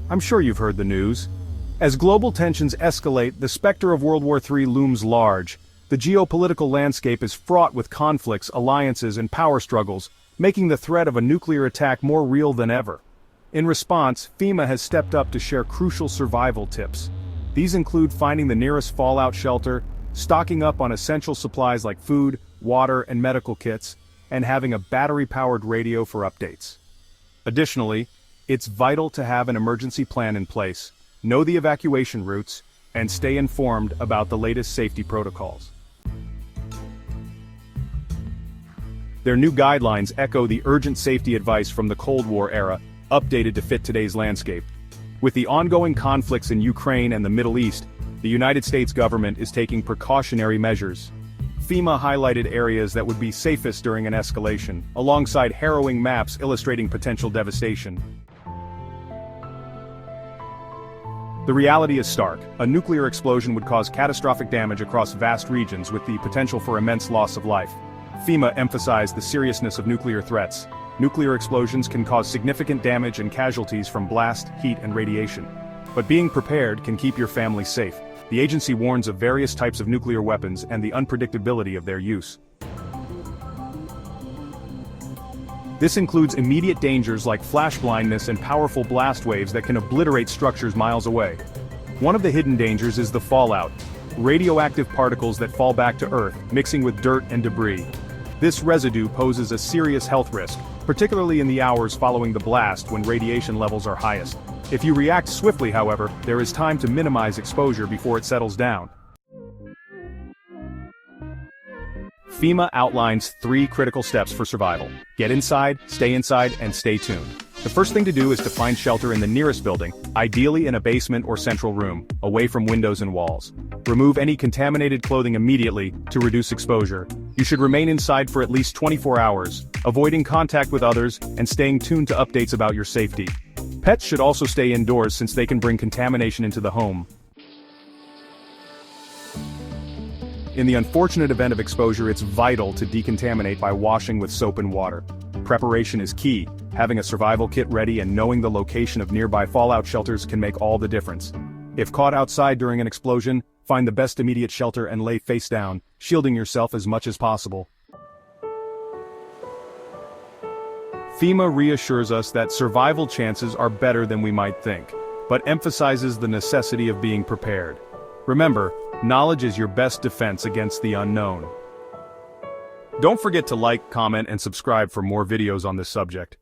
I'm sure you've heard the news. As global tensions escalate, the specter of World War III looms large. The geopolitical landscape is fraught with conflicts, alliances, and power struggles, making the threat of a nuclear attack more real than ever. In response, FEMA has stepped up to share crucial survival tips. These include finding the nearest fallout shelter, stocking up on essential supplies like food, water, and medical kits, and having a battery-powered radio for updates. Additionally, it's vital to have an emergency plan in place, know the evacuation routes, and stay informed about the latest safety protocols. Their new guidelines echo the urgent safety advice from the Cold War era, updated to fit today's landscape. With the ongoing conflicts in Ukraine and the Middle East, the United States government is taking precautionary measures. FEMA highlighted areas that would be safest during an escalation, alongside harrowing maps illustrating potential devastation. The reality is stark. A nuclear explosion would cause catastrophic damage across vast regions with the potential for immense loss of life. FEMA emphasized the seriousness of nuclear threats. Nuclear explosions can cause significant damage and casualties from blast, heat, and radiation. But being prepared can keep your family safe. The agency warns of various types of nuclear weapons and the unpredictability of their use. This includes immediate dangers like flash blindness and powerful blast waves that can obliterate structures miles away. One of the hidden dangers is the fallout, radioactive particles that fall back to Earth, mixing with dirt and debris. This residue poses a serious health risk, particularly in the hours following the blast when radiation levels are highest. If you react swiftly, however, there is time to minimize exposure before it settles down. FEMA outlines 3 critical steps for survival. Get inside, and stay tuned. The first thing to do is to find shelter in the nearest building, ideally in a basement or central room, away from windows and walls. Remove any contaminated clothing immediately to reduce exposure. You should remain inside for at least 24 hours, avoiding contact with others and staying tuned to updates about your safety. Pets should also stay indoors since they can bring contamination into the home. In the unfortunate event of exposure, it's vital to decontaminate by washing with soap and water. Preparation is key. Having a survival kit ready and knowing the location of nearby fallout shelters can make all the difference. If caught outside during an explosion, find the best immediate shelter and lay face down, shielding yourself as much as possible. FEMA reassures us that survival chances are better than we might think, but emphasizes the necessity of being prepared. Remember, knowledge is your best defense against the unknown. Don't forget to like, comment, and subscribe for more videos on this subject.